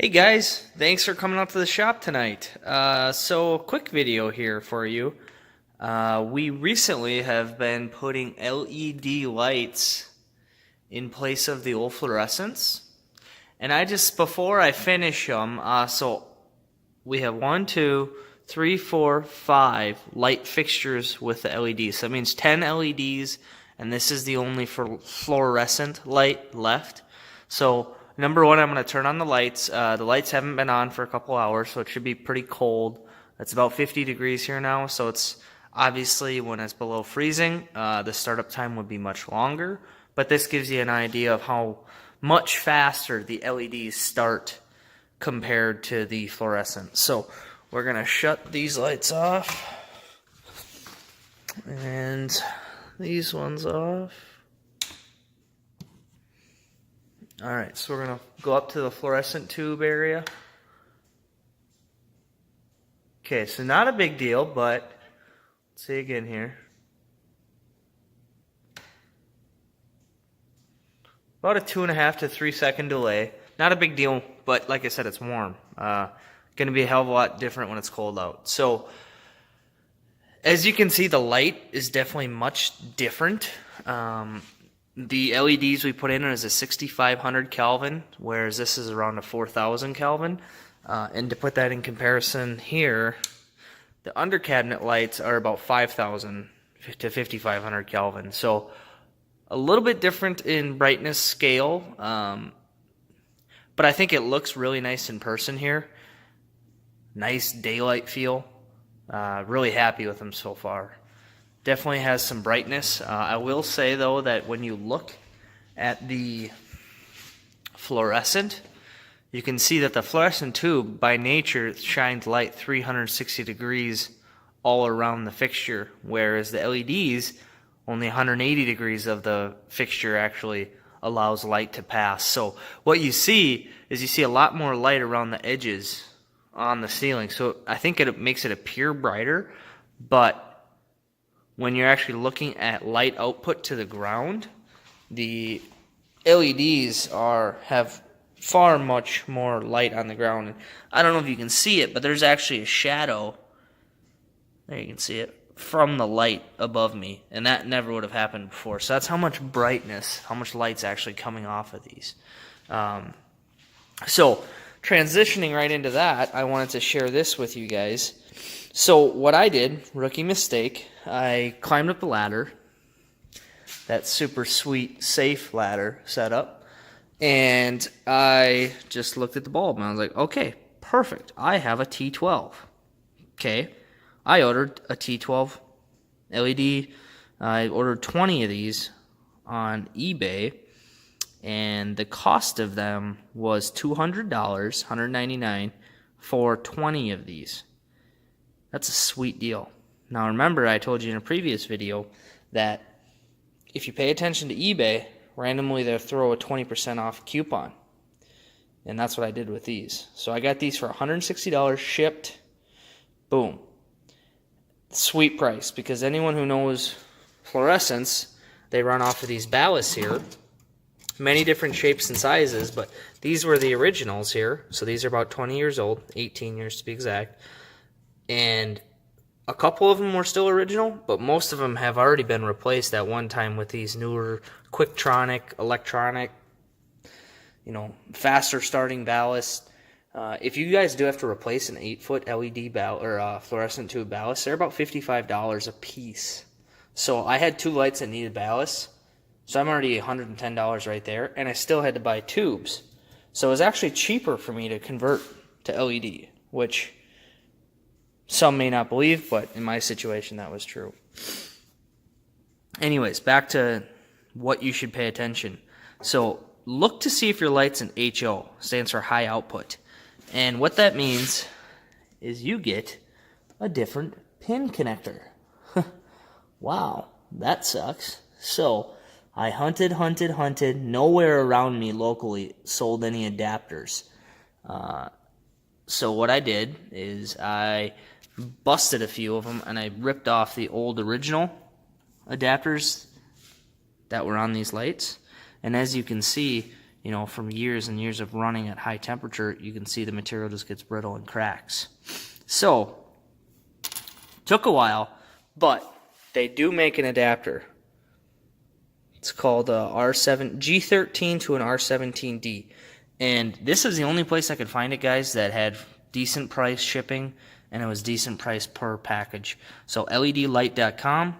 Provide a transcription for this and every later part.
Hey guys, thanks for coming out to the shop tonight. So quick video here for you. We recently have been putting LED lights in place of the old fluorescents. And before I finish them, so we have 1, 2, 3, 4, 5 light fixtures with the LEDs. So that means 10 LEDs, and this is the only fluorescent light left. So number one, I'm going to turn on the lights. The lights haven't been on for a couple hours, so it should be pretty cold. It's about 50 degrees here now, so it's obviously when it's below freezing, the startup time would be much longer. But this gives you an idea of how much faster the LEDs start compared to the fluorescent. So we're going to shut these lights off and these ones off. Alright, so we're going to go up to the fluorescent tube area. Okay, so not a big deal, but let's see again here. About a 2.5 to 3 second delay. Not a big deal, but like I said, it's warm. Going to be a hell of a lot different when it's cold out. So, as you can see, the light is definitely much different. The LEDs we put in is a 6,500 Kelvin, whereas this is around a 4,000 Kelvin. And to put that in comparison here, the under cabinet lights are about 5,000 to 5,500 Kelvin. So a little bit different in brightness scale, but I think it looks really nice in person here. Nice daylight feel. Really happy with them so far. Definitely has some brightness. I will say though that when you look at the fluorescent, you can see that the fluorescent tube by nature shines light 360 degrees all around the fixture, whereas the LEDs, only 180 degrees of the fixture actually allows light to pass. So what you see is you see a lot more light around the edges on the ceiling. So I think it makes it appear brighter, but when you're actually looking at light output to the ground, the LEDs have far much more light on the ground. And I don't know if you can see it, but there's actually a shadow. There you can see it from the light above me, and that never would have happened before. So that's how much brightness, how much light's actually coming off of these. So transitioning right into that, I wanted to share this with you guys. So what I did, rookie mistake, I climbed up the ladder, that super sweet, safe ladder setup, and I just looked at the bulb, and I was like, okay, perfect, I have a T12. Okay, I ordered a T12 LED. I ordered 20 of these on eBay, and the cost of them was $200, $199 for 20 of these. That's a sweet deal. Now remember, I told you in a previous video that if you pay attention to eBay, randomly they'll throw a 20% off coupon. And that's what I did with these. So I got these for $160 shipped. Boom. Sweet price, because anyone who knows fluorescents, they run off of these ballasts here. Many different shapes and sizes, but these were the originals here. So these are about 20 years old, 18 years to be exact. And a couple of them were still original, but most of them have already been replaced at one time with these newer Quictronic, electronic, faster starting ballast. If you guys do have to replace an 8-foot LED fluorescent tube ballast, they're about $55 a piece. So I had 2 lights that needed ballast, so I'm already $110 right there, and I still had to buy tubes. So it was actually cheaper for me to convert to LED, which some may not believe, but in my situation, that was true. Anyways, back to what you should pay attention. So look to see if your light's an HO, stands for high output. And what that means is you get a different pin connector. Wow, that sucks. So I hunted. Nowhere around me locally sold any adapters. So what I did is I busted a few of them, and I ripped off the old original adapters that were on these lights. And as you can see, you know, from years and years of running at high temperature, you can see the material just gets brittle and cracks. So, took a while, but they do make an adapter. It's called R7 G13 to an R17D. And this is the only place I could find it, guys, that had decent price shipping, and it was decent price per package. So ledlight.com,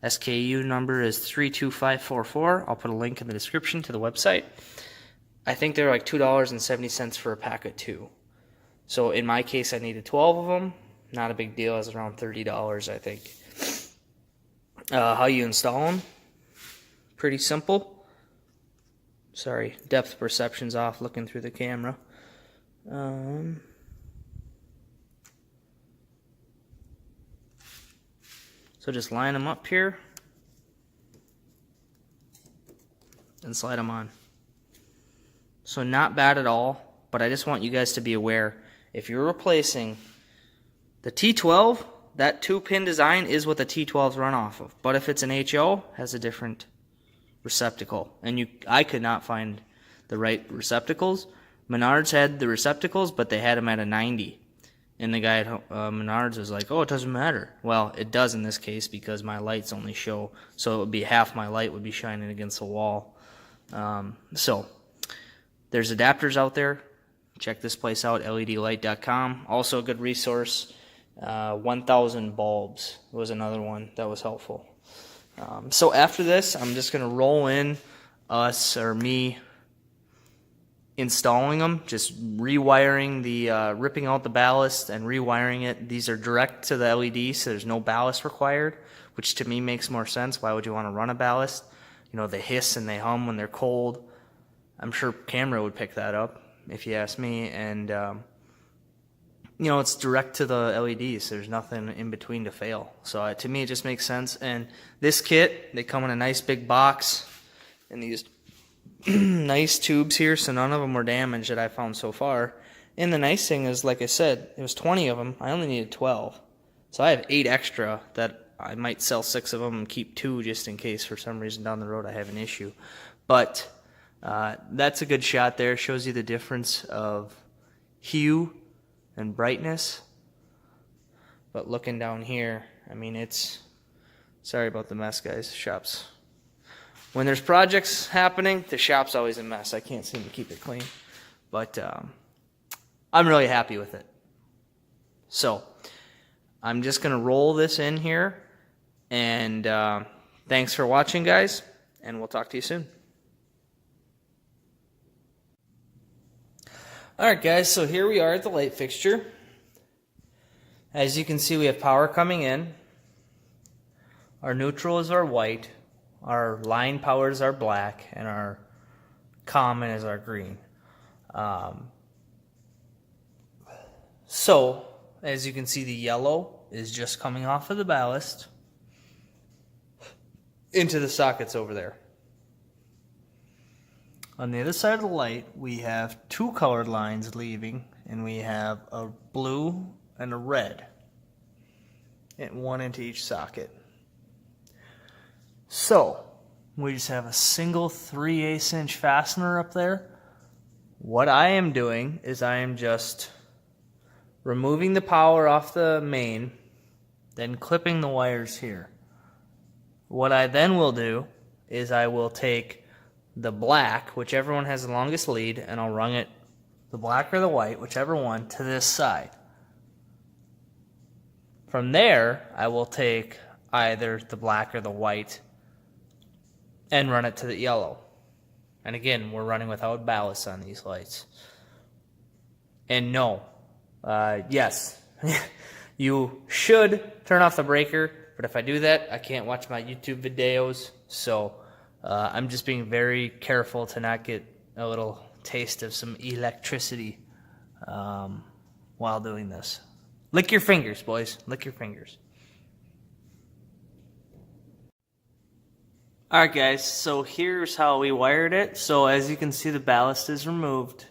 SKU number is 32544. I'll put a link in the description to the website. I think they're like $2.70 for a pack of 2. So in my case, I needed 12 of them. Not a big deal. It's around $30, I think. How you install them? Pretty simple. Sorry, depth perception's off looking through the camera. So just line them up here and slide them on. So not bad at all, but I just want you guys to be aware, if you're replacing the T12, that 2-pin design is what the T12s run off of. But if it's an HO, it has a different receptacle. And I could not find the right receptacles. Menards had the receptacles, but they had them at a 90. And the guy at Menards was like, oh, it doesn't matter. Well, it does in this case because my lights only show, so it would be half my light would be shining against the wall. So there's adapters out there. Check this place out, ledlight.com. Also a good resource. 1,000 bulbs was another one that was helpful. So after this, I'm just going to roll in me installing them, just rewiring the, ripping out the ballast and rewiring it. These are direct to the LED, so there's no ballast required, which to me makes more sense. Why would you want to run a ballast? You know, they hiss and they hum when they're cold. I'm sure camera would pick that up, if you ask me. And, you know, it's direct to the LEDs. There's nothing in between to fail. So to me, it just makes sense. And this kit, they come in a nice big box in these nice tubes here, so none of them were damaged that I found so far. And the nice thing is, like I said, it was 20 of them. I only needed 12. So I have 8 extra that I might sell 6 of them and keep 2 just in case for some reason down the road I have an issue. But that's a good shot there. Shows you the difference of hue and brightness. But looking down here, I mean, it's... Sorry about the mess, guys. Shop's... When there's projects happening, the shop's always a mess. I can't seem to keep it clean. But I'm really happy with it. So I'm just going to roll this in here. And thanks for watching, guys. And we'll talk to you soon. Alright, guys. So here we are at the light fixture. As you can see, we have power coming in. Our neutral is our white. Our line power is our black, and our common is our green. So, as you can see, the yellow is just coming off of the ballast into the sockets over there. On the other side of the light, we have 2 colored lines leaving, and we have a blue and a red, and 1 into each socket. So, we just have a single 3/8 inch fastener up there. What I am doing is I am just removing the power off the main, then clipping the wires here. What I then will do is I will take the black, whichever one has the longest lead, and I'll run it, the black or the white, whichever one, to this side. From there, I will take either the black or the white and run it to the yellow. And again, we're running without ballast on these lights. And no, yes, you should turn off the breaker, but if I do that, I can't watch my YouTube videos, so I'm just being very careful to not get a little taste of some electricity while doing this. Lick your fingers, boys. Lick your fingers. Alright guys, so here's how we wired it. So as you can see, the ballast is removed.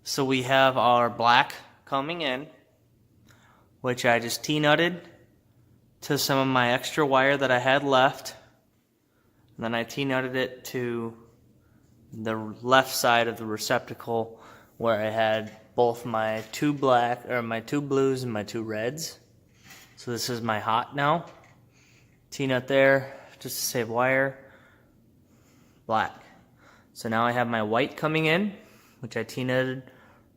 So we have our black coming in, which I just T-nutted to some of my extra wire that I had left. And then I T-nutted it to the left side of the receptacle where I had both my two blues and my two reds. So this is my hot now. T-nut there, just to save wire. Black. So now I have my white coming in, which I T-nutted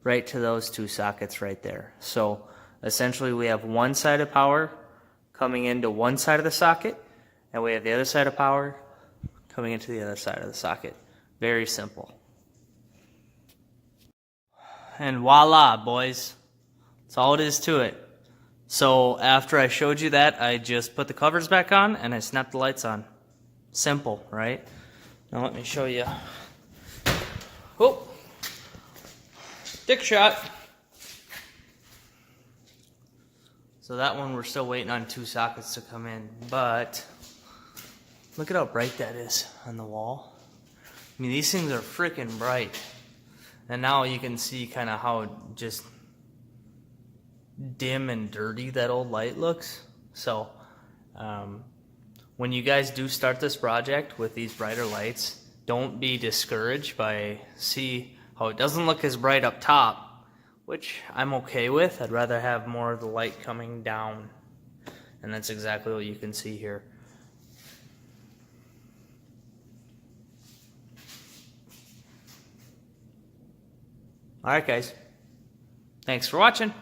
right to those two sockets right there. So essentially we have one side of power coming into one side of the socket, and we have the other side of power coming into the other side of the socket. Very simple. And voila, boys. That's all it is to it. So after I showed you that, I just put the covers back on and I snapped the lights on. Simple, right? Now let me show you. Oh, dick shot. So that one we're still waiting on two sockets to come in, but look at how bright that is on the wall. I mean, these things are freaking bright. And now you can see kind of how just dim and dirty that old light looks. So when you guys do start this project with these brighter lights, don't be discouraged by see how it doesn't look as bright up top, which I'm okay with. I'd rather have more of the light coming down, and that's exactly what you can see here. Alright guys, thanks for watching.